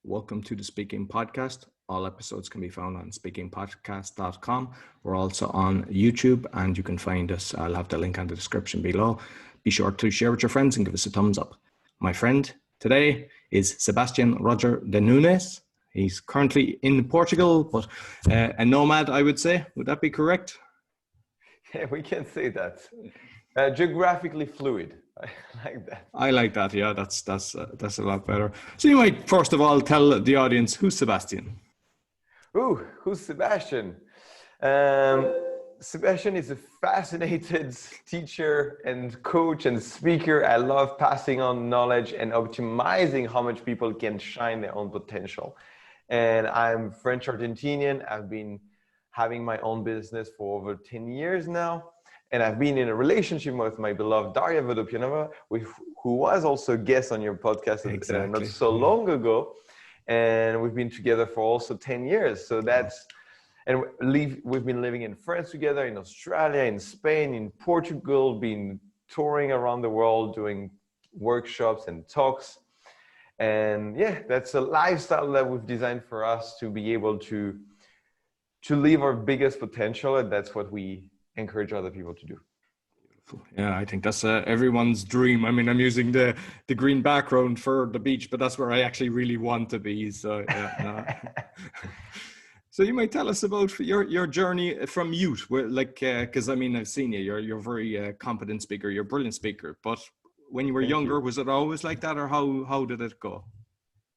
Welcome to the Speaking Podcast. All episodes can be found on speakingpodcast.com. We're also on YouTube and you can find us. I'll have the link in the description below. Be sure to share with your friends and give us a thumbs up. My friend today is Sébastien Roger de Nuñez. He's currently in Portugal, but a nomad, I would say. Would that be correct? Yeah, we can say that. Geographically fluid. I like that. I like that. Yeah, that's a lot better. So you might first of all tell the audience who's Sébastien. Who's Sebastian? Sebastian is a fascinated teacher and coach and speaker. I love passing on knowledge and optimizing how much people can shine their own potential. And I'm French Argentinian. I've been having my own business for over 10 years now. And I've been in a relationship with my beloved Daria Vodopianova, who was also a guest on your podcast not so long ago. And we've been together for also 10 years. So we've been living in France together, in Australia, in Spain, in Portugal, been touring around the world, doing workshops and talks. And yeah, that's a lifestyle that we've designed for us to be able to live our biggest potential. And that's what we encourage other people to do. Yeah, I think that's everyone's dream. I mean, I'm using the green background for the beach, but that's where I actually really want to be. So, yeah, no. So you might tell us about your journey from youth, because I mean, I've seen you. You're a very competent speaker. You're a brilliant speaker. But when you were younger, was it always like that, or how did it go?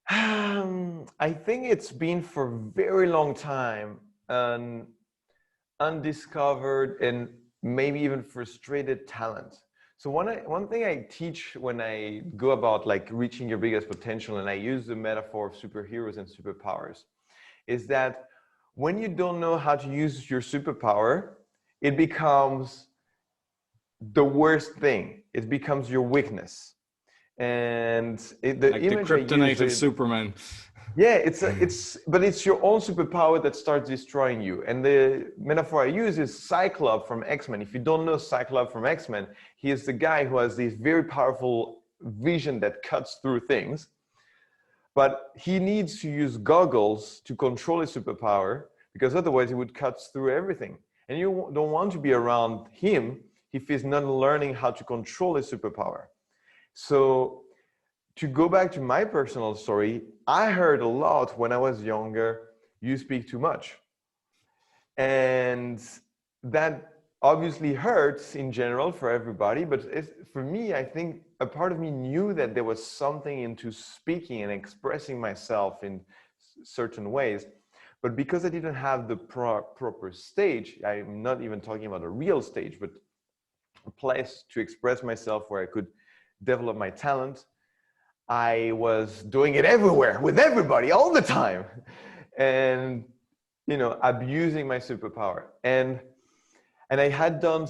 I think it's been for a very long time an undiscovered and maybe even frustrated talent. So one thing I teach when I go about like reaching your biggest potential, and I use the metaphor of superheroes and superpowers, is that when you don't know how to use your superpower, it becomes the worst thing. It becomes your weakness. And the kryptonite of Superman. Yeah, but it's your own superpower that starts destroying you. And the metaphor I use is Cyclops from X-Men. If you don't know Cyclops from X-Men, he is the guy who has this very powerful vision that cuts through things. But he needs to use goggles to control his superpower, because otherwise he would cut through everything. And you don't want to be around him if he's not learning how to control his superpower. So to go back to my personal story, I heard a lot when I was younger, you speak too much. And that obviously hurts in general for everybody, but for me, I think a part of me knew that there was something into speaking and expressing myself in certain ways. But because I didn't have the proper stage, I'm not even talking about a real stage, but a place to express myself where I could develop my talent, I was doing it everywhere with everybody all the time, and abusing my superpower. And I had done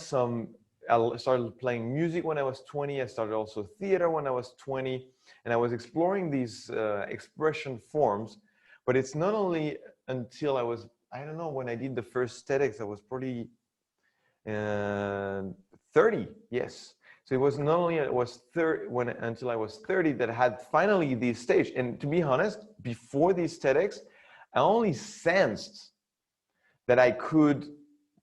I started playing music when I was 20. I started also theater when I was 20, and I was exploring these expression forms. But it's not only until I don't know, when I did the first TEDx, I was probably 30, yes. So it was not only until I was 30 that I had finally this stage. And to be honest, before this TEDx, I only sensed that I could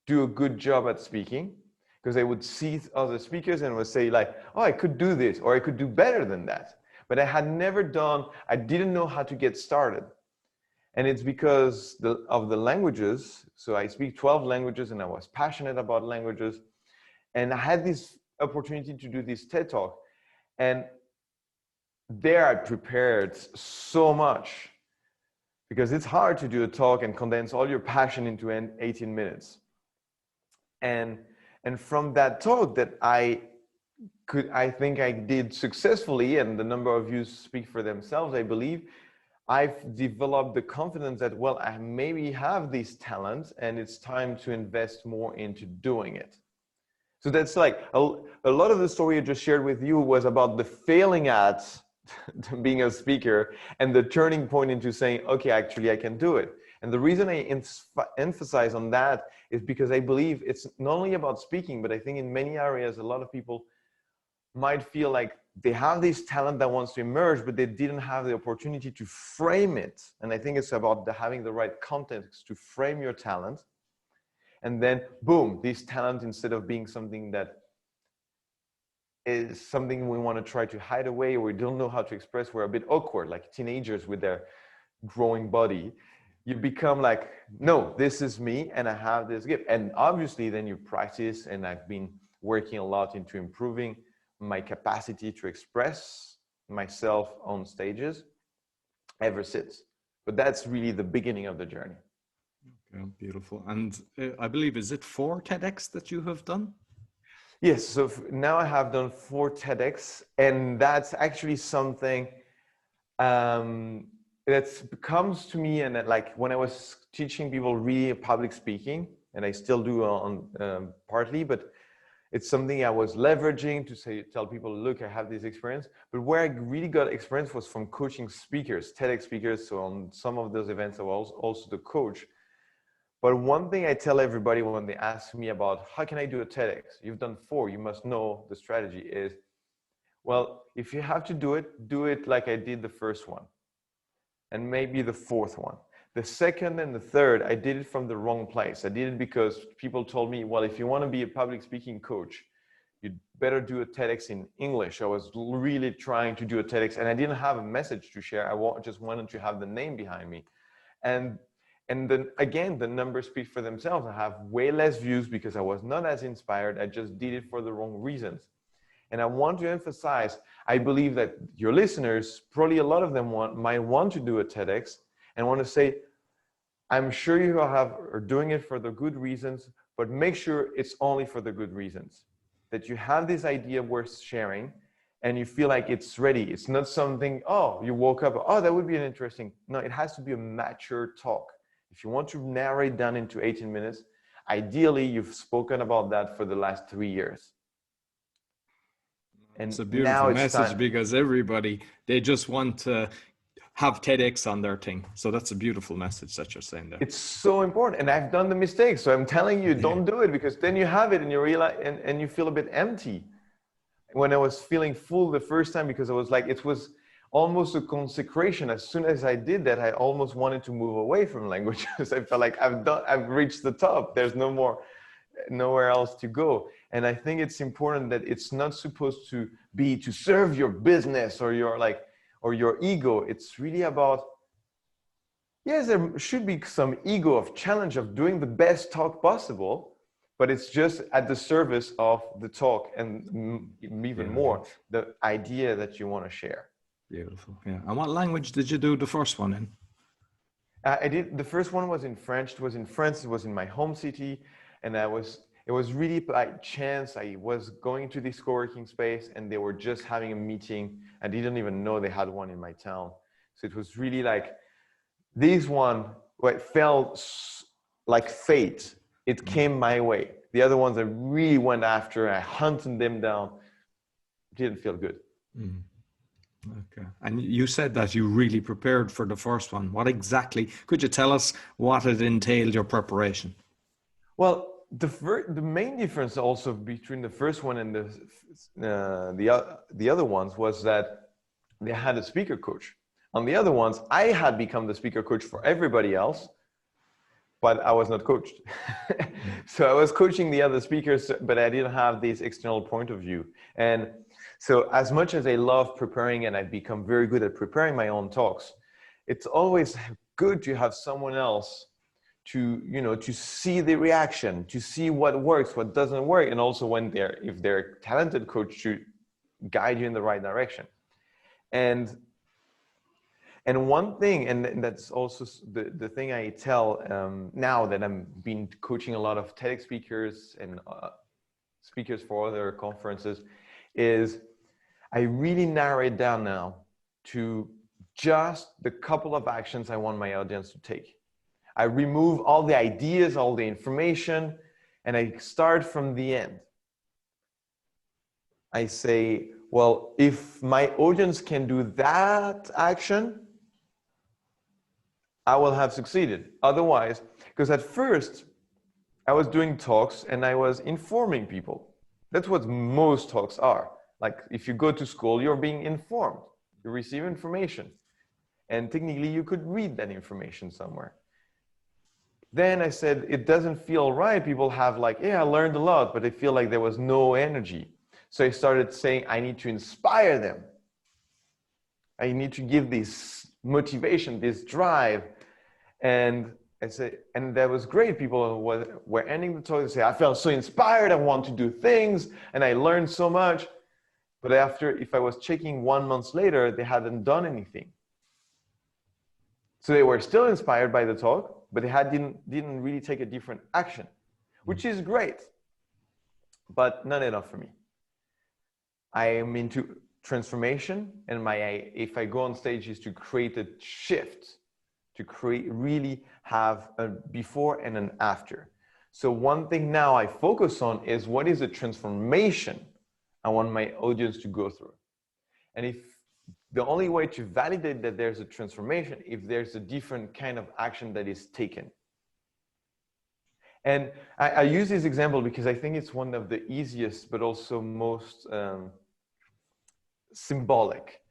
do a good job at speaking, because I would see other speakers and would say like, oh, I could do this, or I could do better than that. But I didn't know how to get started. And it's because of the languages. So I speak 12 languages and I was passionate about languages. And I had this opportunity to do this TED Talk. And there I prepared so much, because it's hard to do a talk and condense all your passion into 18 minutes. And from that talk that I think I did successfully, and the number of views speak for themselves, I believe, I've developed the confidence that, well, I maybe have these talents and it's time to invest more into doing it. So that's like a lot of the story I just shared with you was about the failing at being a speaker and the turning point into saying, okay, actually I can do it. And the reason I emphasize on that is because I believe it's not only about speaking, but I think in many areas, a lot of people might feel like they have this talent that wants to emerge, but they didn't have the opportunity to frame it. And I think it's about having the right context to frame your talent. And then boom, this talent, instead of being something that is something we want to try to hide away, or we don't know how to express, we're a bit awkward, like teenagers with their growing body. You become like, no, this is me and I have this gift. And obviously then you practice, and I've been working a lot into improving my capacity to express myself on stages ever since. But that's really the beginning of the journey. Okay, beautiful. And I believe, is it 4 TEDx that you have done? Yes, so now I have done 4 TEDx, and that's actually something that comes to me, and like when I was teaching people really public speaking, and I still do on partly, but it's something I was leveraging to tell people, look, I have this experience. But where I really got experience was from coaching speakers, TEDx speakers. So on some of those events, I was also the coach. But one thing I tell everybody when they ask me about how can I do a TEDx, you've done 4, you must know the strategy, is, well, if you have to do it like I did the first one, and maybe the 4th one. The 2nd and the 3rd, I did it from the wrong place. I did it because people told me, well, if you want to be a public speaking coach, you'd better do a TEDx in English. I was really trying to do a TEDx, and I didn't have a message to share. I just wanted to have the name behind me. And then again, the numbers speak for themselves. I have way less views because I was not as inspired. I just did it for the wrong reasons. And I want to emphasize, I believe that your listeners, probably a lot of them might want to do a TEDx and want to say, I'm sure you are doing it for the good reasons, but make sure it's only for the good reasons. That you have this idea worth sharing and you feel like it's ready. It's not something, oh, you woke up, oh, that would be an interesting. No, it has to be a mature talk. If you want to narrow it down into 18 minutes, ideally you've spoken about that for the last 3 years. And it's a beautiful message, because everybody, they just want to have TEDx on their thing. So that's a beautiful message that you're saying there. It's so important. And I've done the mistake. So I'm telling you, don't do it, because then you have it and you realize, and you feel a bit empty. When I was feeling full the first time, because I was like, it was almost a consecration. As soon as I did that, I almost wanted to move away from languages. I felt like I've reached the top. There's nowhere else to go. And I think it's important that it's not supposed to be to serve your business or your ego. It's really about, yes, there should be some ego of challenge of doing the best talk possible, but it's just at the service of the talk and even more the idea that you want to share. Beautiful. Yeah. And what language did you do the first one in? I did. The first one was in French. It was in France. It was in my home city. And it was really by chance. I was going to this co-working space and they were just having a meeting. I didn't even know they had one in my town. So it was really like this one, it felt like fate. It came my way. The other ones I really went after. I hunted them down. Didn't feel good. Mm. Okay. And you said that you really prepared for the first one. What exactly, could you tell us what it entailed, your preparation? Well, the main difference also between the first one and the other ones was that they had a speaker coach. On the other ones, I had become the speaker coach for everybody else, but I was not coached. So I was coaching the other speakers, but I didn't have this external point of view. And so as much as I love preparing and I've become very good at preparing my own talks, it's always good to have someone else to see the reaction, to see what works, what doesn't work. And also if they're a talented coach, to guide you in the right direction. And one thing, and that's also the thing I tell now that I'm been coaching a lot of TEDx speakers and speakers for other conferences, is I really narrow it down now to just the couple of actions I want my audience to take. I remove all the ideas, all the information, and I start from the end. I say, well, if my audience can do that action, I will have succeeded. Otherwise, because at first I was doing talks and I was informing people. That's what most talks are. Like if you go to school, you're being informed, you receive information, and technically you could read that information somewhere. Then I said, it doesn't feel right. People have like, yeah, I learned a lot, but they feel like there was no energy. So I started saying, I need to inspire them. I need to give this motivation, this drive. And I said, and that was great. People were ending the talk and say, I felt so inspired. I want to do things. And I learned so much. But after, if I was checking 1 month later, they hadn't done anything. So they were still inspired by the talk, but they didn't really take a different action, which is great, but not enough for me. I am into transformation, and if I go on stage is to create a shift, to really have a before and an after. So one thing now I focus on is what is the transformation I want my audience to go through. And if the only way to validate that there's a transformation, if there's a different kind of action that is taken. And I use this example because I think it's one of the easiest, but also most symbolic.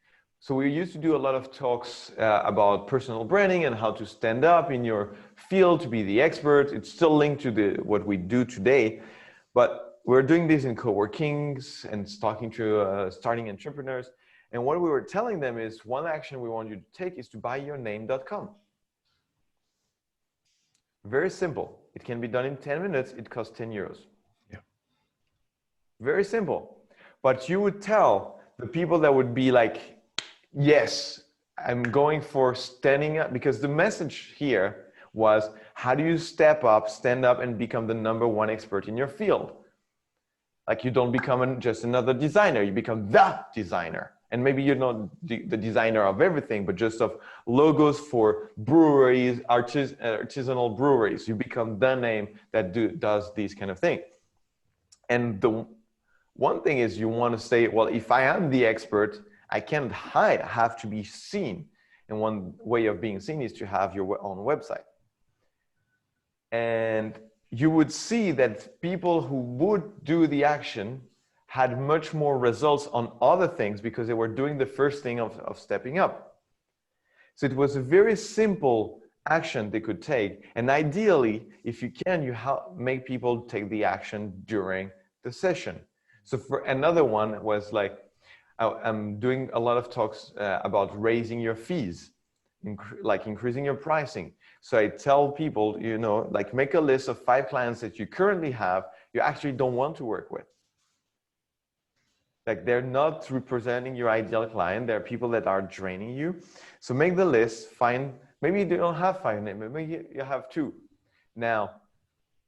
So we used to do a lot of talks about personal branding and how to stand up in your field to be the expert. It's still linked to what we do today, but we're doing this in co-workings and talking to starting entrepreneurs. And what we were telling them is one action we want you to take is to buyyourname.com. Very simple. It can be done in 10 minutes. It costs 10 euros. Yeah. Very simple. But you would tell the people that would be like, yes, I'm going for standing up, because the message here was, how do you step up, stand up, and become the #1 expert in your field? Like you don't become just another designer, you become the designer. And maybe you're not the designer of everything, but just of logos for breweries, artisanal breweries. You become the name that does these kind of things. And the one thing is you want to say, well, if I am the expert, I can't hide, I have to be seen. And one way of being seen is to have your own website. And you would see that people who would do the action had much more results on other things because they were doing the first thing of stepping up. So it was a very simple action they could take. And ideally, if you can, you make people take the action during the session. So for another one was like, I'm doing a lot of talks about raising your fees, like increasing your pricing. So I tell people, you know, like make a list of 5 clients that you currently have, you actually don't want to work with. Like they're not representing your ideal client. They're people that are draining you. So make the list, find, maybe you don't have 5 names, maybe you have 2. Now,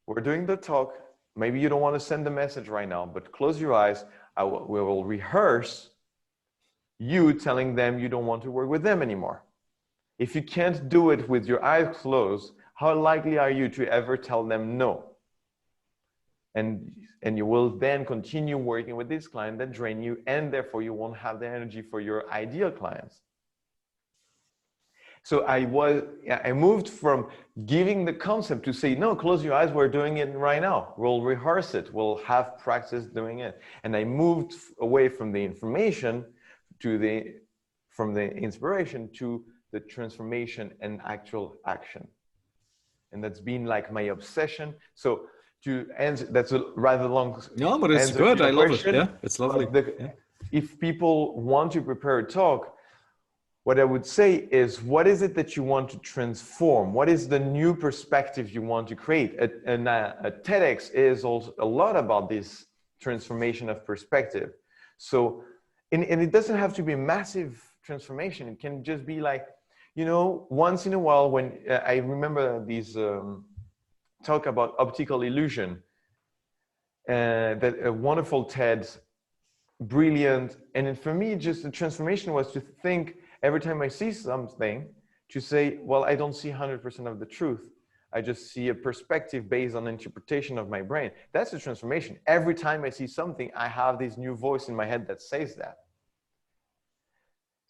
we're doing the talk. Maybe you don't want to send the message right now, but close your eyes. We will rehearse you telling them you don't want to work with them anymore. If you can't do it with your eyes closed, how likely are you to ever tell them no? And you will then continue working with this client that drain you, and therefore you won't have the energy for your ideal clients. So I moved from giving the concept to say, no, close your eyes, we're doing it right now. We'll rehearse it, we'll have practice doing it. And I moved away from the information from the inspiration to the transformation and actual action. And that's been like my obsession. So to answer, that's a rather long. No, but it's good. I love it. Yeah, it's lovely. If people want to prepare a talk, what I would say is, what is it that you want to transform? What is the new perspective you want to create? A TEDx is also a lot about this transformation of perspective. So, and it doesn't have to be a massive transformation. It can just be like, you know, once in a while when I remember these talk about optical illusion, that a wonderful TED, brilliant. And for me, just the transformation was to think every time I see something to say, well, I don't see 100% of the truth. I just see a perspective based on interpretation of my brain. That's a transformation. Every time I see something, I have this new voice in my head that says that.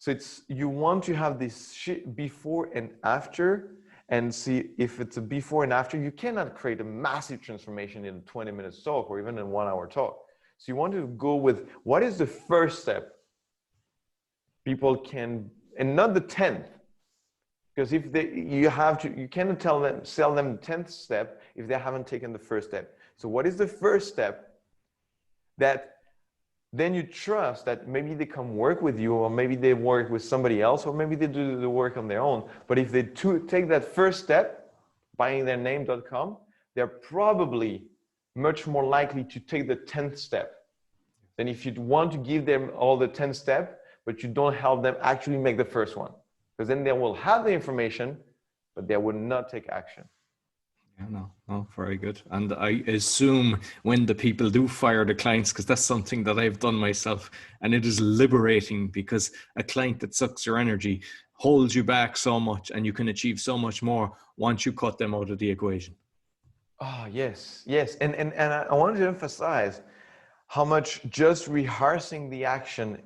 So you want to have this before and after, and see if it's a before and after. You cannot create a massive transformation in a 20-minute talk or even in a 1-hour talk. So you want to go with what is the first step people can, and not the 10th. Because if you cannot sell them the 10th step if they haven't taken the first step. So what is the first step that then you trust that maybe they come work with you, or maybe they work with somebody else, or maybe they do the work on their own. But if they take that first step, buyingtheirname.com, they're probably much more likely to take the 10th step than if you want to give them all the 10th step, but you don't help them actually make the first one. Because then they will have the information, but they will not take action. Yeah, no, very good. And I assume when the people do fire the clients, because that's something that I've done myself, and it is liberating, because a client that sucks your energy holds you back so much, and you can achieve so much more once you cut them out of the equation. Oh, yes. And I wanted to emphasize how much just rehearsing the action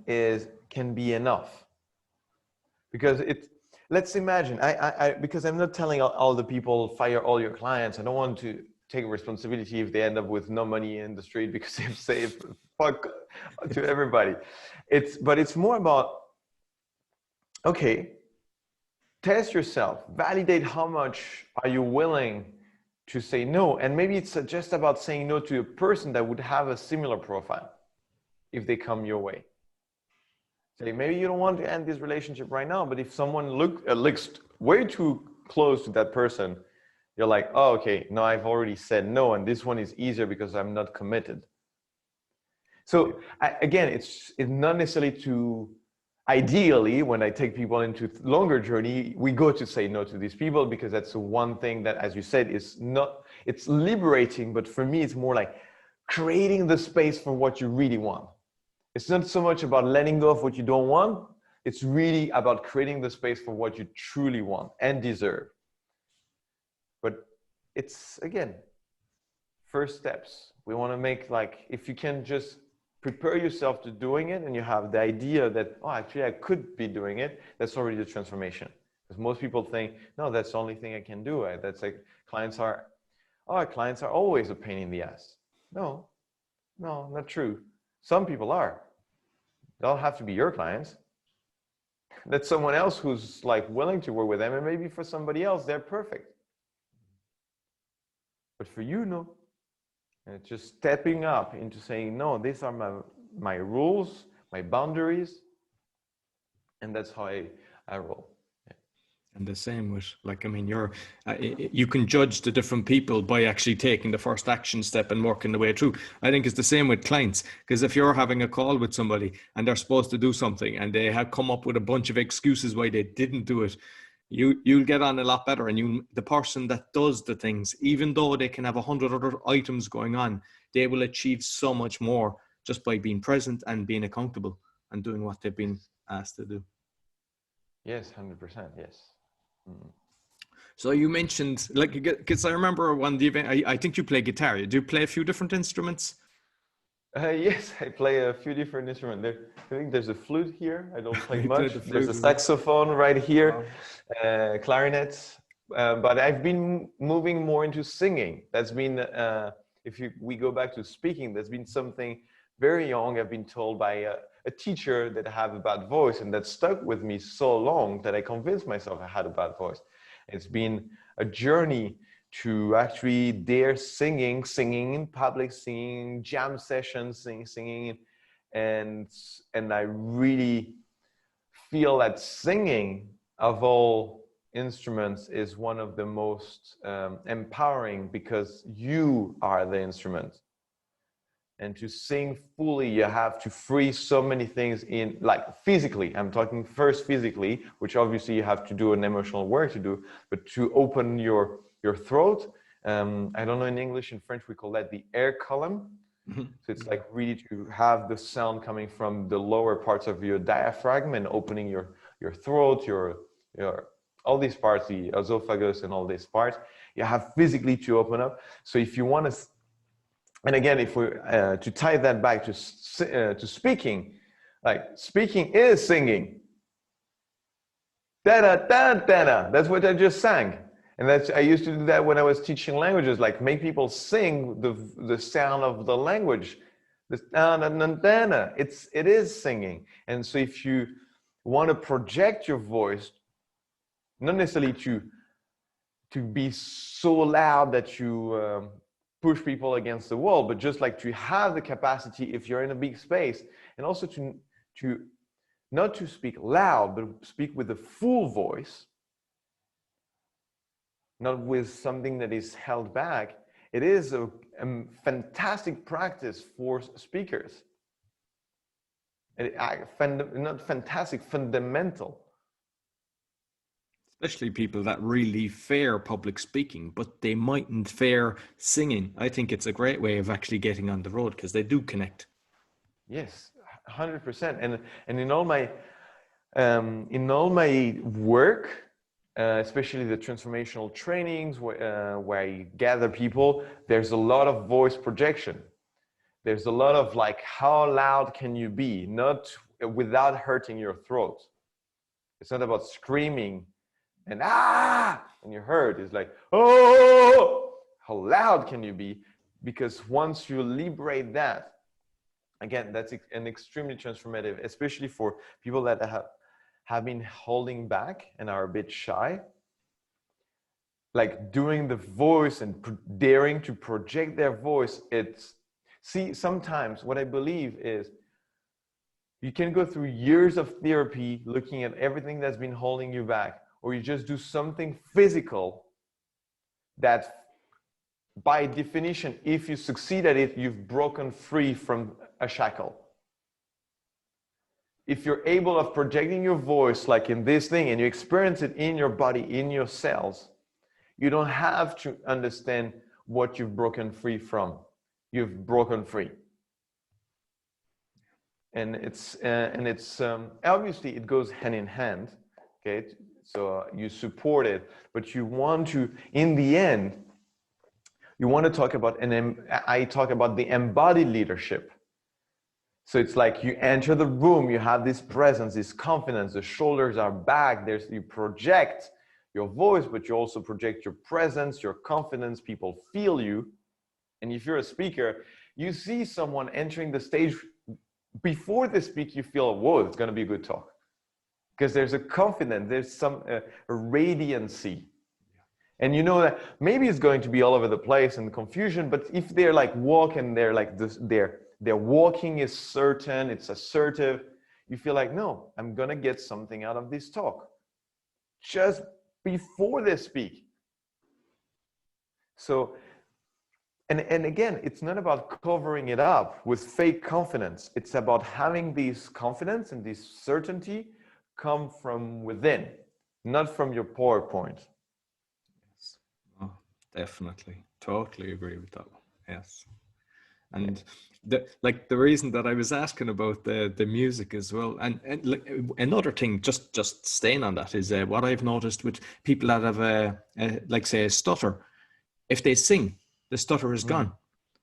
can be enough. Because let's imagine, because I'm not telling all the people fire all your clients. I don't want to take responsibility if they end up with no money in the street because they've saved fuck to everybody. But it's more about, okay, test yourself, validate how much are you willing to say no. And maybe it's just about saying no to a person that would have a similar profile if they come your way. Say, maybe you don't want to end this relationship right now, but if someone looks way too close to that person, you're like, oh, okay, no, I've already said no, and this one is easier because I'm not committed. So again, it's not necessarily ideally, when I take people into longer journey, we go to say no to these people, because that's the one thing that, as you said, it's liberating, but for me, it's more like creating the space for what you really want. It's not so much about letting go of what you don't want. It's really about creating the space for what you truly want and deserve. But it's, again, first steps. We want to make, like, if you can just prepare yourself to doing it, and you have the idea that, oh, actually I could be doing it, that's already the transformation. Because most people think, no, that's the only thing I can do. That's like, clients are always a pain in the ass. No, not true. Some people are. They don't have to be your clients. That's someone else who's like willing to work with them, and maybe for somebody else, they're perfect. But for you, no. And it's just stepping up into saying, no, these are my rules, my boundaries, and that's how I roll. And the same with, like, I mean, you can judge the different people by actually taking the first action step and working the way through. I think it's the same with clients, because if you're having a call with somebody and they're supposed to do something and they have come up with a bunch of excuses why they didn't do it, you'll get on a lot better. And the person that does the things, even though they can have 100 other items going on, they will achieve so much more just by being present and being accountable and doing what they've been asked to do. Yes, 100%, yes. So you mentioned, like, because I remember one the event, I think you play guitar. Do you play a few different instruments? Yes, I play a few different instruments. I think there's a flute here. I don't play much. There's a well. saxophone right here, clarinets. But I've been moving more into singing. That's been, we go back to speaking, that's been something very young. I've been told by a teacher that I have a bad voice, and that stuck with me so long that I convinced myself I had a bad voice. It's been a journey to actually dare singing in public, singing jam sessions, singing, and I really feel that singing of all instruments is one of the most empowering, because you are the instrument. And to sing fully, you have to free so many things in, like physically. I'm talking first physically, which obviously you have to do an emotional work to do, but to open your throat. I don't know in English, in French, we call that the air column. So it's like really to have the sound coming from the lower parts of your diaphragm and opening your throat, your all these parts, the esophagus and all these parts. You have physically to open up. So if you want to, and again, if we to tie that back to speaking, like speaking is singing. Da da da da da. That's what I just sang, and I used to do that when I was teaching languages, like make people sing the sound of the language. This na, it is singing. And so if you want to project your voice, not necessarily to be so loud that you push people against the wall, but just like to have the capacity if you're in a big space, and also to not to speak loud, but speak with a full voice, not with something that is held back. It is a fantastic practice for speakers. Not fantastic, fundamental. Especially people that really fear public speaking, but they mightn't fear singing. I think it's a great way of actually getting on the road because they do connect. Yes, 100%. And in all my work, especially the transformational trainings where I gather people, there's a lot of voice projection. There's a lot of like, how loud can you be? Not without hurting your throat. It's not about screaming and when you hurt. It's like, oh, how loud can you be? Because once you liberate that, again, that's an extremely transformative, especially for people that have been holding back and are a bit shy. Like doing the voice and daring to project their voice, sometimes what I believe is you can go through years of therapy looking at everything that's been holding you back, or you just do something physical that by definition, if you succeed at it, you've broken free from a shackle. If you're able of projecting your voice like in this thing and you experience it in your body, in your cells, you don't have to understand what you've broken free from. You've broken free. And it's obviously it goes hand in hand, okay? So you support it, but you want to, in the end, you want to talk about, I talk about the embodied leadership. So it's like you enter the room, you have this presence, this confidence, the shoulders are back, you project your voice, but you also project your presence, your confidence, people feel you. And if you're a speaker, you see someone entering the stage, before they speak, you feel, whoa, it's going to be a good talk. Because there's a confidence, there's some a radiancy. And you know that maybe it's going to be all over the place and confusion, but if they're like walking, they're like this, their walking is certain, it's assertive, you feel like, no, I'm going to get something out of this talk just before they speak. So, and again, it's not about covering it up with fake confidence. It's about having this confidence and this certainty come from within, not from your PowerPoint. Yes. Oh, definitely. Totally agree with that. Yes. And the reason that I was asking about the music as well, and another thing, just staying on that, is what I've noticed with people that have like say a stutter, if they sing, the stutter is gone.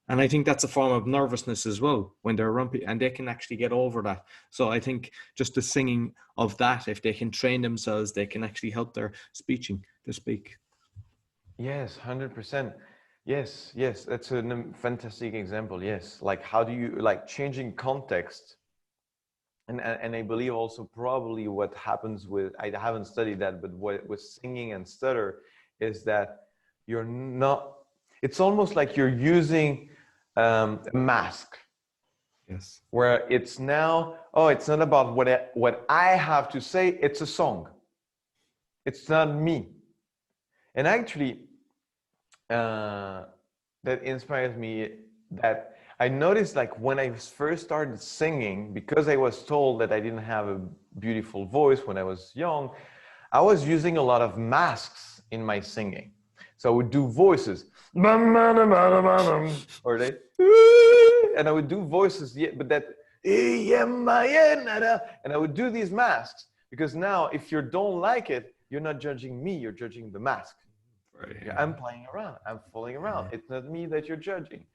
And I think that's a form of nervousness as well when they're rumpy, and they can actually get over that. So I think just the singing of that, if they can train themselves, they can actually help their speaking to speak. Yes, 100%. Yes, that's a fantastic example. Yes, like how do you, like changing context, and I believe also probably what happens with, I haven't studied that, but what with singing and stutter is that you're not, it's almost like you're using a mask. Yes. Where it's now, oh, it's not about what I have to say, it's a song. It's not me. And actually, that inspires me, that I noticed like when I first started singing, because I was told that I didn't have a beautiful voice when I was young, I was using a lot of masks in my singing. So I would do voices, or they, and I would do voices, but that, and I would do these masks, because now if you don't like it, you're not judging me, you're judging the mask. Right. Yeah, I'm playing around, I'm fooling around. It's not me that you're judging.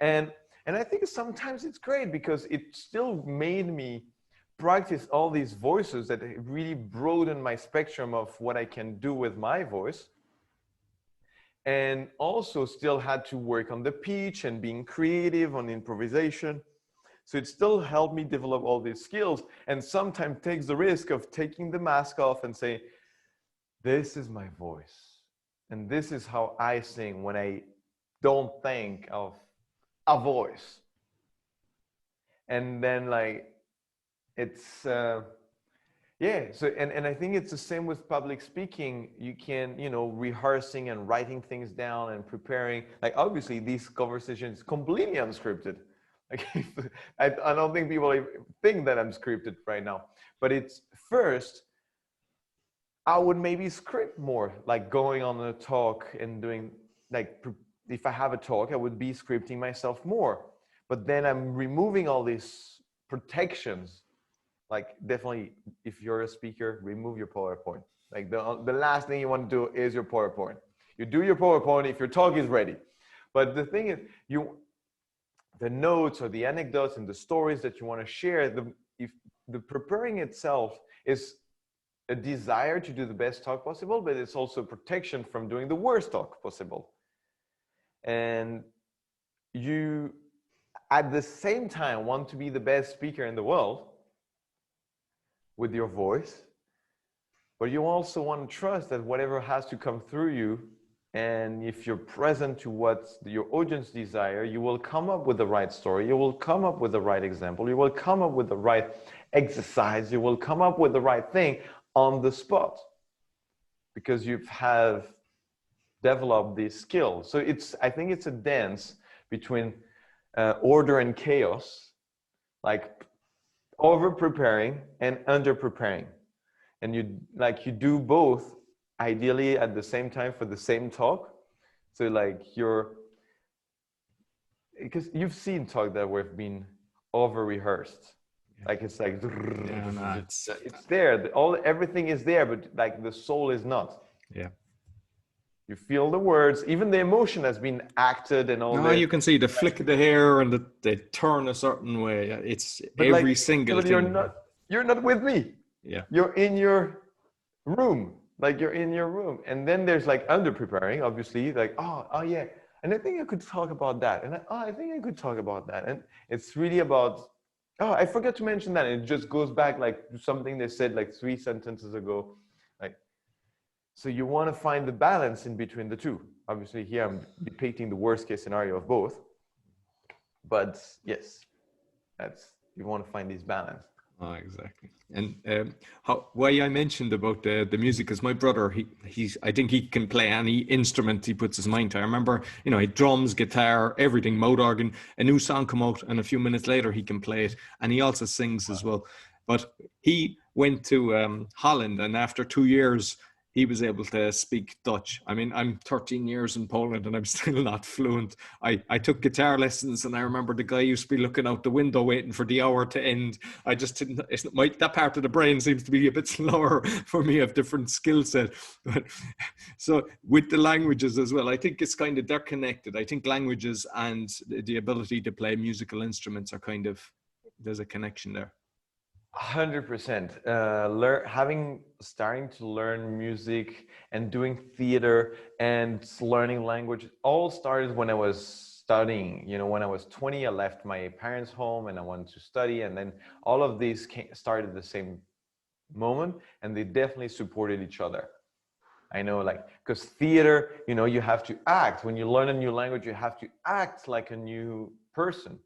And I think sometimes it's great because it still made me practice all these voices that really broaden my spectrum of what I can do with my voice. And also still had to work on the pitch and being creative on improvisation. So it still helped me develop all these skills, and sometimes takes the risk of taking the mask off and say, this is my voice. And this is how I sing when I don't think of a voice. And then like, it's, yeah, so, and I think it's the same with public speaking. You can, you know, rehearsing and writing things down and preparing. Like, obviously, these conversations completely unscripted. Like, I don't think people even think that I'm scripted right now. But it's first, I would maybe script more, like going on a talk and doing, like, if I have a talk, I would be scripting myself more. But then I'm removing all these protections. Like, definitely, if you're a speaker, remove your PowerPoint. Like, the last thing you want to do is your PowerPoint. You do your PowerPoint if your talk is ready. But the thing is, the notes or the anecdotes and the stories that you want to share, if the preparing itself is a desire to do the best talk possible, but it's also protection from doing the worst talk possible. And you, at the same time, want to be the best speaker in the world with your voice, but you also want to trust that whatever has to come through you, and if you're present to what your audience desire, you will come up with the right story, you will come up with the right example, you will come up with the right exercise, you will come up with the right thing on the spot, because you have developed these skills. So I think it's a dance between order and chaos, like over preparing and under preparing. And you do both ideally at the same time for the same talk. So like because you've seen talk that have been over rehearsed. Like it's like, yeah, no, it's there. Everything is there, but like the soul is not. Yeah. You feel the words, even the emotion has been acted and all that. You can see the flick of the hair and they turn a certain way. It's but every like, single thing. You're not with me. Yeah. You're in your room. Like you're in your room. And then there's like under preparing, obviously, like, oh yeah. And I think I could talk about that. And I think I could talk about that. And it's really about, I forgot to mention that. It just goes back like to something they said like 3 sentences ago. So you want to find the balance in between the two. Obviously here I'm depicting the worst case scenario of both. But yes, you want to find this balance. Oh, exactly. And why I mentioned about the music is my brother, I think he can play any instrument he puts his mind to. I remember, he had drums, guitar, everything, mouth organ, a new song come out and a few minutes later he can play it. And he also sings as well. But he went to Holland, and after 2 years, he was able to speak Dutch. I mean, I'm 13 years in Poland and I'm still not fluent. I took guitar lessons, and I remember the guy used to be looking out the window waiting for the hour to end. I just didn't, that part of the brain seems to be a bit slower for me, of different skill set. But so with the languages as well, I think it's kind of, they're connected. I think languages and the ability to play musical instruments are kind of, there's a connection there. 100%. Starting to learn music and doing theater and learning language all started when I was studying. When I was 20, I left my parents' home and I wanted to study, and then all of these started at the same moment, and they definitely supported each other. I know, because theater, you have to act. When you learn a new language, you have to act like a new person.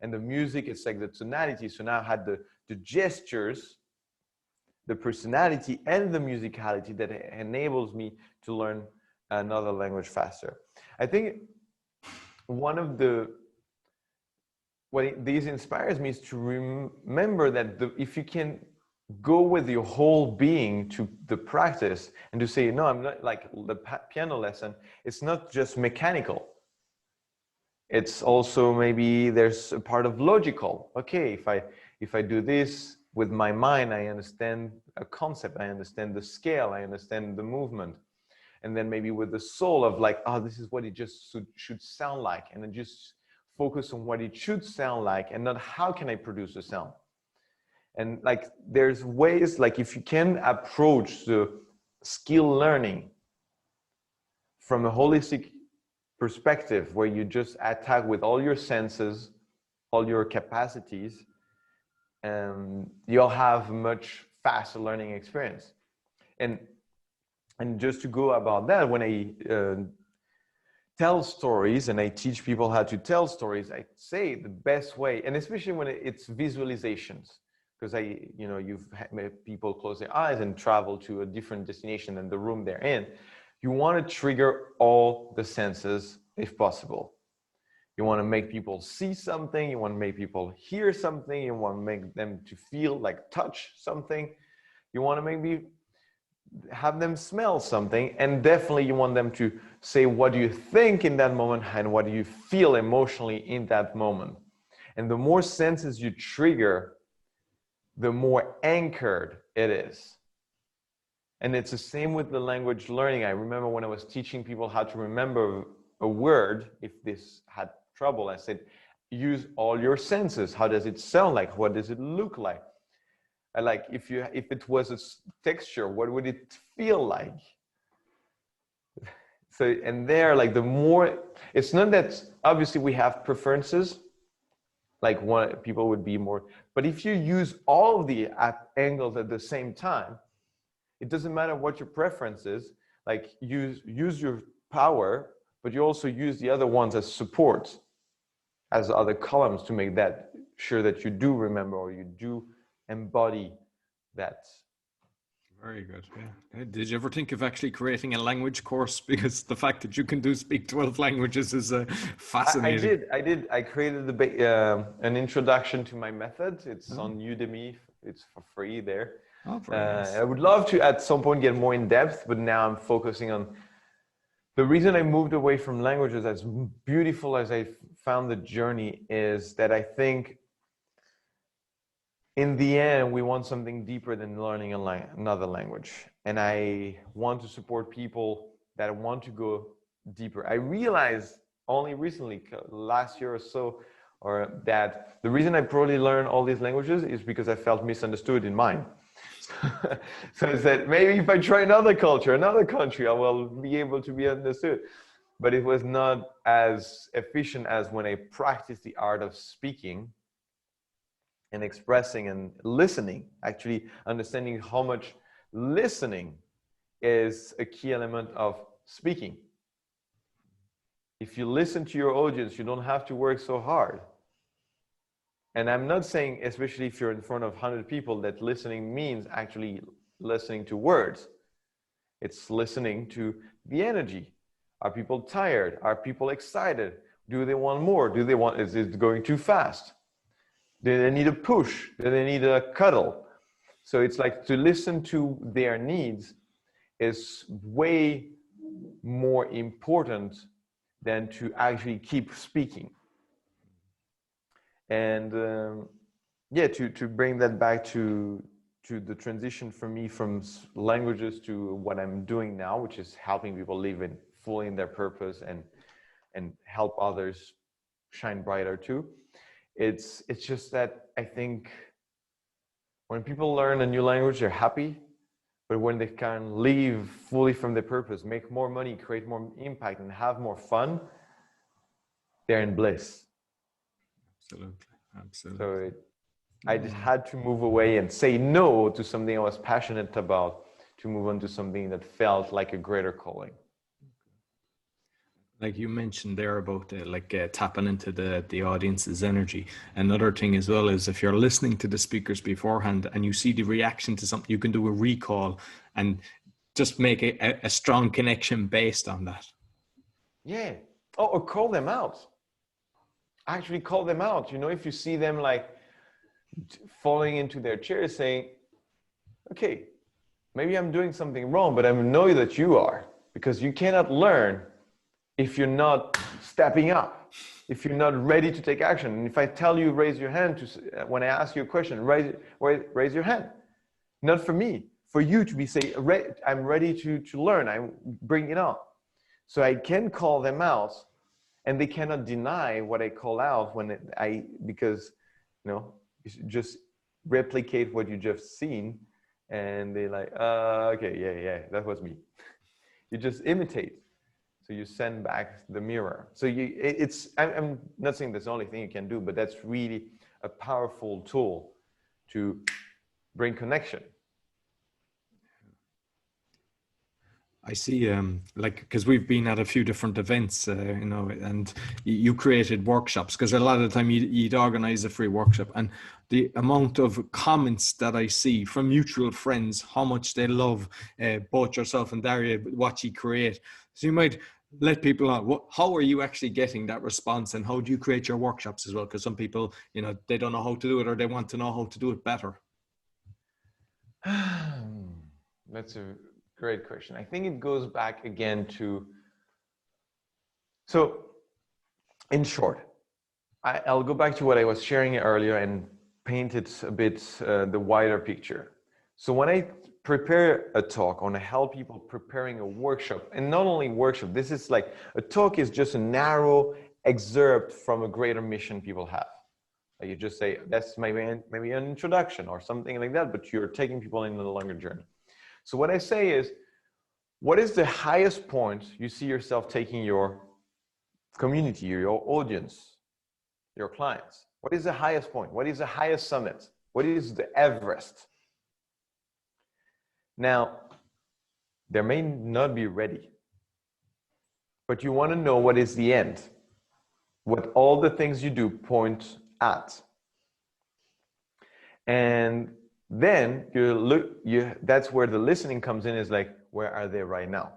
And the music, it's like the tonality. So now I had the gestures, the personality, and the musicality that enables me to learn another language faster. I think one of what this inspires me is to remember that if you can go with your whole being to the practice and to say, no, I'm not, like the piano lesson, it's not just mechanical. It's also maybe there's a part of logical. Okay, if I do this with my mind, I understand a concept, I understand the scale, I understand the movement. And then maybe with the soul of like, this is what it just should sound like. And then just focus on what it should sound like and not how can I produce a sound. And like, there's ways, like if you can approach the skill learning from a holistic perspective where you just attack with all your senses all your capacities, you'll have much faster learning experience. And just to go about that, when I tell stories and I teach people how to tell stories, I say the best way, and especially when it's visualizations, because you've had people close their eyes and travel to a different destination than the room they're in. You want to trigger all the senses if possible. You want to make people see something, you want to make people hear something, you want to make them to feel like touch something, you want to maybe have them smell something, and definitely you want them to say what do you think in that moment and what do you feel emotionally in that moment. And the more senses you trigger, the more anchored it is. And it's the same with the language learning. I remember when I was teaching people how to remember a word, if this had trouble, I said, use all your senses. How does it sound like? What does it look like? Like if it was a texture, what would it feel like? So, and there, like the more, it's not that obviously we have preferences, like one people would be more, but if you use all of the angles at the same time, it doesn't matter what your preference is, like use your power, but you also use the other ones as support, as other columns to make that sure that you do remember or you do embody that. Very good. Yeah. Did you ever think of actually creating a language course? Because the fact that you can speak 12 languages is fascinating. I did. I created an introduction to my method. It's on Udemy. It's for free there. Oh, very nice. I would love to at some point get more in depth, but now I'm focusing on the reason I moved away from languages, as beautiful as I found the journey, is that I think in the end, we want something deeper than learning another language. And I want to support people that want to go deeper. I realized only recently, last year or so, or that the reason I probably learned all these languages is because I felt misunderstood in mine. So I said, maybe if I try another culture, another country, I will be able to be understood. But it was not as efficient as when I practiced the art of speaking and expressing and listening, actually understanding how much listening is a key element of speaking. If you listen to your audience, you don't have to work so hard. And I'm not saying, especially if you're in front of 100 people, that listening means actually listening to words. It's listening to the energy. Are people tired? Are people excited? Do they want more? Is it going too fast? Do they need a push? Do they need a cuddle? So it's like to listen to their needs is way more important than to actually keep speaking. And to bring that back to the transition for me from languages to what I'm doing now, which is helping people live fully in their purpose and help others shine brighter too. It's just that I think when people learn a new language, they're happy, but when they can live fully from their purpose, make more money, create more impact, and have more fun, they're in bliss. Absolutely. So I just had to move away and say no to something I was passionate about to move on to something that felt like a greater calling. Like you mentioned there about tapping into the audience's energy. Another thing as well is if you're listening to the speakers beforehand and you see the reaction to something, you can do a recall and just make a strong connection based on that. Yeah. Oh, or call them out. Actually call them out. You know, if you see them like falling into their chair saying, okay, maybe I'm doing something wrong, but I know that you are, because you cannot learn if you're not stepping up, if you're not ready to take action. And if I tell you, raise your hand when I ask you a question, raise your hand. Not for me, for you to be say, I'm ready to learn, I'm bringing it on. So I can call them out and they cannot deny what I call out because, you know, you just replicate what you just seen and they're like, okay, yeah, that was me. You just imitate. So you send back the mirror. So I'm not saying that's the only thing you can do, but that's really a powerful tool to bring connection. I see, like, because we've been at a few different events, you know, and you created workshops, because a lot of the time you'd organize a free workshop, and the amount of comments that I see from mutual friends, how much they love both yourself and Daria, what you create. So you might let people know, how are you actually getting that response, and how do you create your workshops as well? Because some people, you know, they don't know how to do it, or they want to know how to do it better. That's a great question. I think it goes back again to, so in short, I'll go back to what I was sharing earlier and paint it a bit the wider picture. So when I prepare a talk, I want to help people preparing a workshop, and not only workshop, this is like, a talk is just a narrow excerpt from a greater mission people have. Like you just say, that's maybe an introduction or something like that, but you're taking people in a longer journey. So what I say is, what is the highest point you see yourself taking your community, your audience, your clients? What is the highest point? What is the highest summit? What is the Everest? Now, they may not be ready, but you want to know what is the end, what all the things you do point at. And then that's where the listening comes in, is like, where are they right now?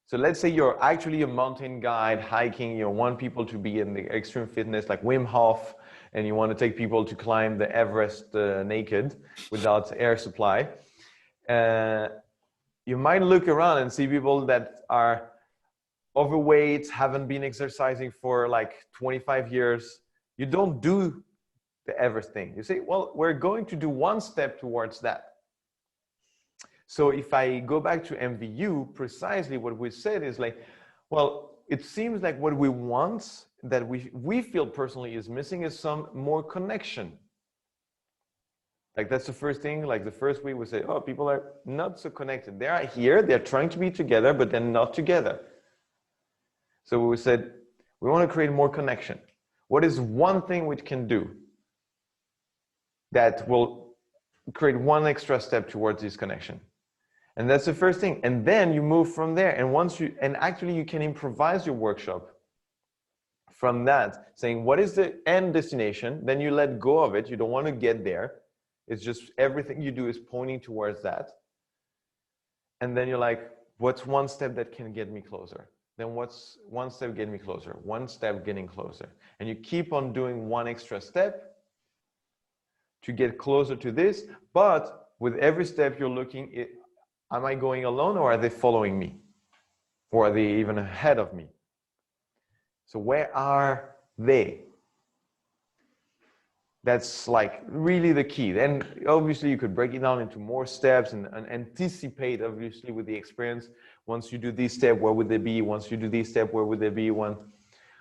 So let's say you're actually a mountain guide hiking, you want people to be in the extreme fitness like Wim Hof, and you want to take people to climb the Everest naked without air supply. You might look around and see people that are overweight, haven't been exercising for like 25 years. You don't do the Everest thing. You say, well, we're going to do one step towards that. So if I go back to MVU, precisely what we said is like, well, it seems like what we want, that we feel personally is missing, is some more connection. Like that's the first thing, like the first week we say, oh, people are not so connected. They are here, they're trying to be together, but they're not together. So we said, we want to create more connection. What is one thing we can do that will create one extra step towards this connection? And that's the first thing. And then you move from there. And actually you can improvise your workshop from that, saying, what is the end destination? Then you let go of it. You don't want to get there. It's just everything you do is pointing towards that. And then you're like, what's one step that can get me closer? Then what's one step getting me closer? One step getting closer. And you keep on doing one extra step to get closer to this. But with every step you're looking, am I going alone, or are they following me? Or are they even ahead of me? So where are they? That's like really the key. Then obviously you could break it down into more steps and anticipate, obviously, with the experience. Once you do this step, where would they be? Once you do this step, where would they be?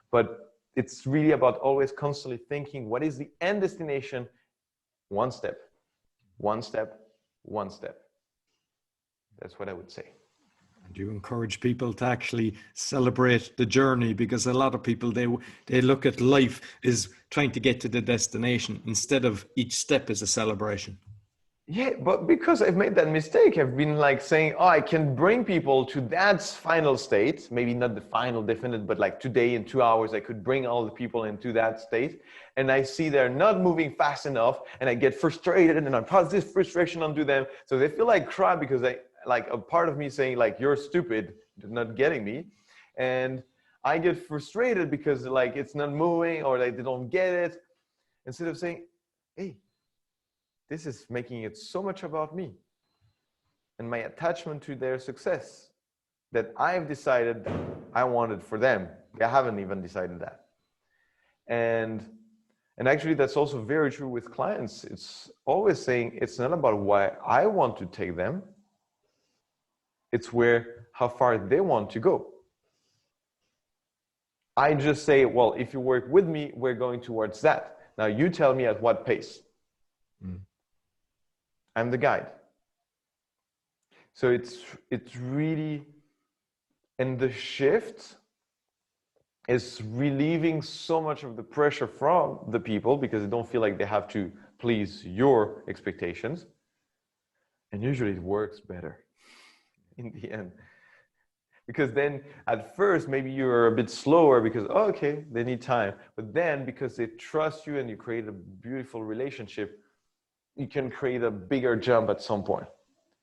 But it's really about always constantly thinking, what is the end destination? One step, one step, one step. That's what I would say. And you encourage people to actually celebrate the journey, because a lot of people, they look at life as trying to get to the destination instead of each step as a celebration. Yeah, but because I've made that mistake, I've been like saying, oh, I can bring people to that final state, maybe not the final definite, but like today in 2 hours, I could bring all the people into that state. And I see they're not moving fast enough, and I get frustrated, and I pass this frustration onto them. So they feel like crap, because like a part of me saying like, you're stupid, you're not getting me. And I get frustrated because like it's not moving, or like they don't get it. Instead of saying, hey, this is making it so much about me and my attachment to their success that I've decided I wanted for them. They haven't even decided that. And actually that's also very true with clients. It's always saying, it's not about why I want to take them. It's how far they want to go. I just say, well, if you work with me, we're going towards that. Now you tell me at what pace. I'm the guide. So it's really And the shift is relieving so much of the pressure from the people because they don't feel like they have to please your expectations. And usually it works better in the end. Because then at first, maybe you're a bit slower because, oh, okay, they need time. But then because they trust you and you create a beautiful relationship, you can create a bigger jump at some point.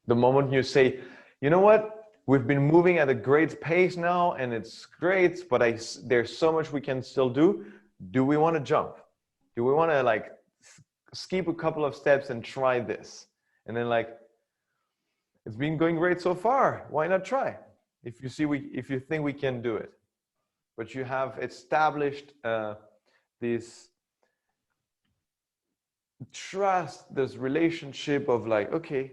The moment you say, you know what, we've been moving at a great pace now and it's great, but there's so much we can still do. Do we want to jump? Do we want to like skip a couple of steps and try this? And then like, it's been going great so far. Why not try? If you think we can do it, but you have established this trust, this relationship of like, okay,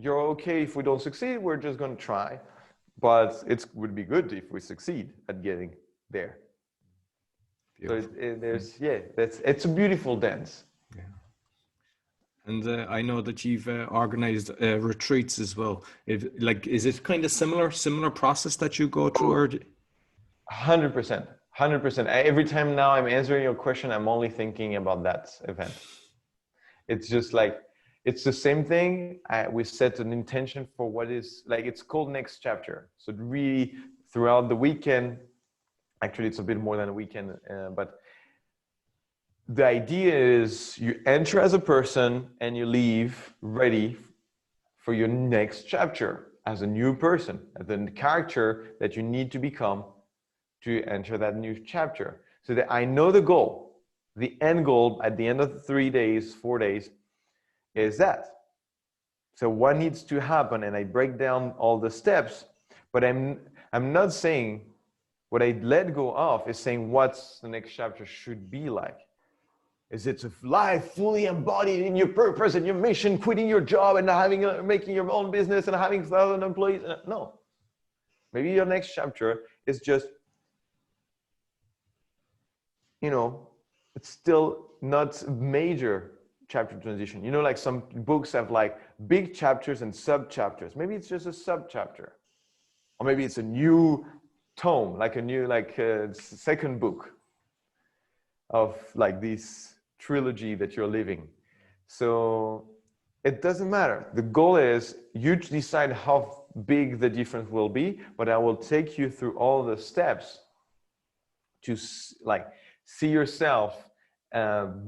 you're okay if we don't succeed, we're just going to try, but it would be good if we succeed at getting there. Beautiful. So it's a beautiful dance. Yeah. And I know that you've organized retreats as well. Is it kind of similar process that you go through? Or 100%. 100%. Every time now I'm answering your question, I'm only thinking about that event. It's just like, it's the same thing. We set an intention for what is like, it's called Next Chapter. So really throughout the weekend, actually it's a bit more than a weekend, but the idea is you enter as a person and you leave ready for your next chapter as a new person, as the character that you need to become to enter that new chapter. So that I know the goal, the end goal at the end of the 3 days, 4 days is that. So what needs to happen? And I break down all the steps, but I'm not saying what I let go of is saying what's the next chapter should be like. Is it a life fully embodied in your purpose and your mission, quitting your job and making your own business and having 1,000 employees? No. Maybe your next chapter is just, it's still not major chapter transition. Like some books have like big chapters and sub chapters. Maybe it's just a sub chapter, or maybe it's a new tome, like a new second book of like this trilogy that you're living. So it doesn't matter. The goal is you decide how big the difference will be, but I will take you through all the steps to like see yourself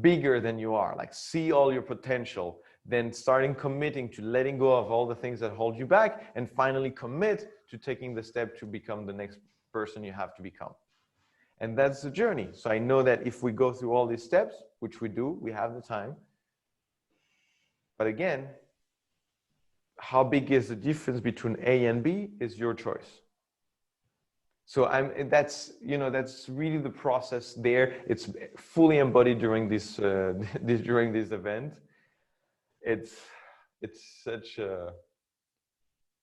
bigger than you are, like see all your potential, then starting committing to letting go of all the things that hold you back, and finally commit to taking the step to become the next person you have to become. And that's the journey. So I know that if we go through all these steps, which we do, we have the time. But again, how big is the difference between A and B is your choice. So that's really the process there. It's fully embodied during this event. It's such a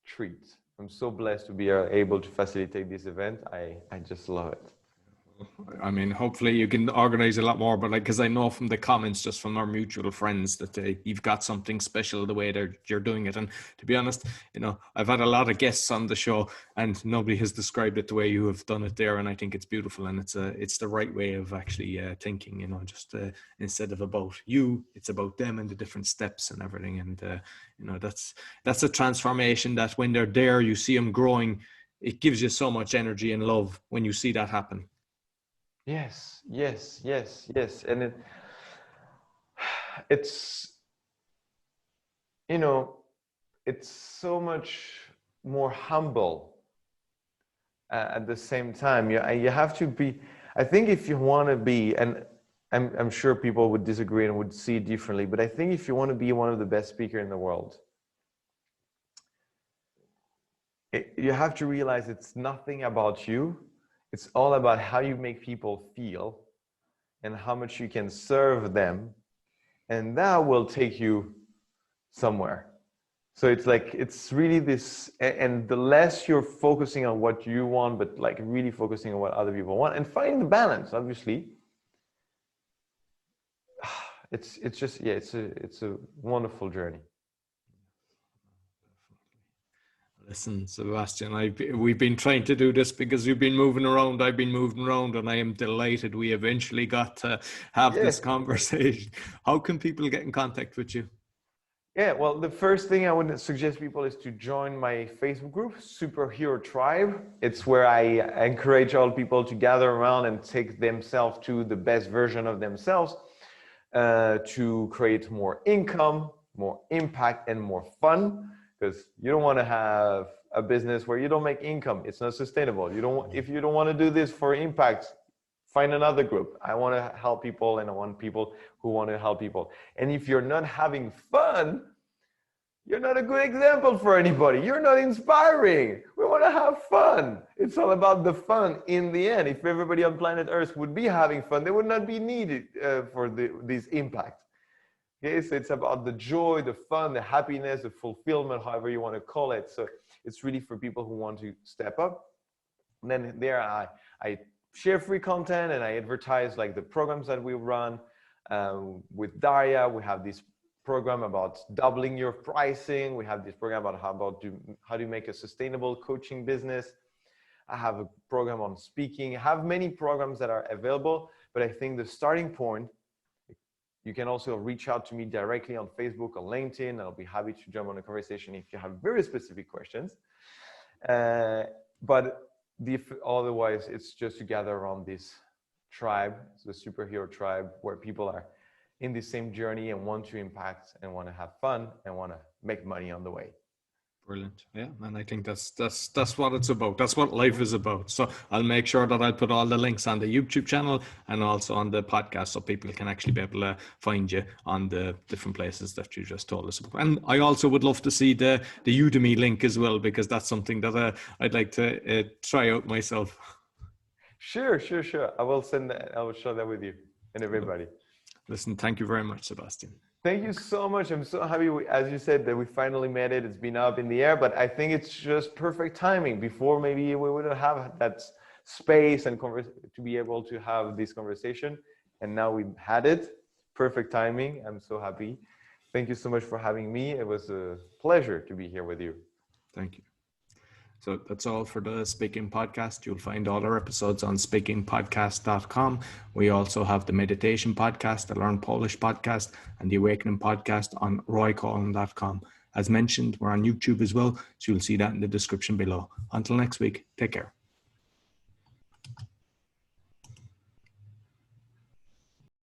treat. I'm so blessed to be able to facilitate this event. I just love it. I mean, hopefully you can organize a lot more, but because I know from the comments, just from our mutual friends, that you've got something special the way you're doing it. And to be honest, I've had a lot of guests on the show, and nobody has described it the way you have done it there. And I think it's beautiful, and it's the right way of actually thinking. Just instead of about you, it's about them and the different steps and everything. And that's a transformation that when they're there, you see them growing. It gives you so much energy and love when you see that happen. Yes. And it's so much more humble at the same time. You have to be, I think if you want to be, and I'm sure people would disagree and would see it differently, but I think if you want to be one of the best speakers in the world, you have to realize it's nothing about you. It's all about how you make people feel and how much you can serve them, and that will take you somewhere. So it's really this, and the less you're focusing on what you want, but like really focusing on what other people want and finding the balance, obviously, it's just, it's a wonderful journey. Listen, Sebastian, we've been trying to do this because you've been moving around, I've been moving around, and I am delighted we eventually got to have this conversation. How can people get in contact with you? Yeah, well, the first thing I would suggest people is to join my Facebook group, Superhero Tribe. It's where I encourage all people to gather around and take themselves to the best version of themselves, to create more income, more impact, and more fun. Because you don't want to have a business where you don't make income. It's not sustainable. If you don't want to do this for impact, find another group. I want to help people, and I want people who want to help people. And if you're not having fun, you're not a good example for anybody. You're not inspiring. We want to have fun. It's all about the fun in the end. If everybody on planet Earth would be having fun, they would not be needed for this impact. Okay, so it's about the joy, the fun, the happiness, the fulfillment, however you want to call it. So it's really for people who want to step up. And then there I share free content, and I advertise like the programs that we run. With Daria, we have this program about doubling your pricing. We have this program about how to make a sustainable coaching business. I have a program on speaking. I have many programs that are available, but I think the starting point, you can also reach out to me directly on Facebook or LinkedIn. I'll be happy to jump on a conversation if you have very specific questions. But otherwise, it's just to gather around this tribe, the Superhero Tribe, where people are in the same journey and want to impact and want to have fun and want to make money on the way. Brilliant. Yeah. And I think that's what it's about. That's what life is about. So I'll make sure that I'll put all the links on the YouTube channel and also on the podcast, so people can actually be able to find you on the different places that you just told us about. And I also would love to see the Udemy link as well, because that's something that I'd like to try out myself. Sure. I will send that. I will share that with you and everybody. Listen, thank you very much, Sebastian. Thank you so much. I'm so happy, as you said, that we finally made it. It's been up in the air, but I think it's just perfect timing. Before, maybe we wouldn't have that space and to be able to have this conversation. And now we've had it. Perfect timing. I'm so happy. Thank you so much for having me. It was a pleasure to be here with you. Thank you. So that's all for the Speaking Podcast. You'll find all our episodes on speakingpodcast.com. We also have the Meditation Podcast, the Learn Polish Podcast, and the Awakening Podcast on roycollin.com. As mentioned, we're on YouTube as well, so you'll see that in the description below. Until next week, take care.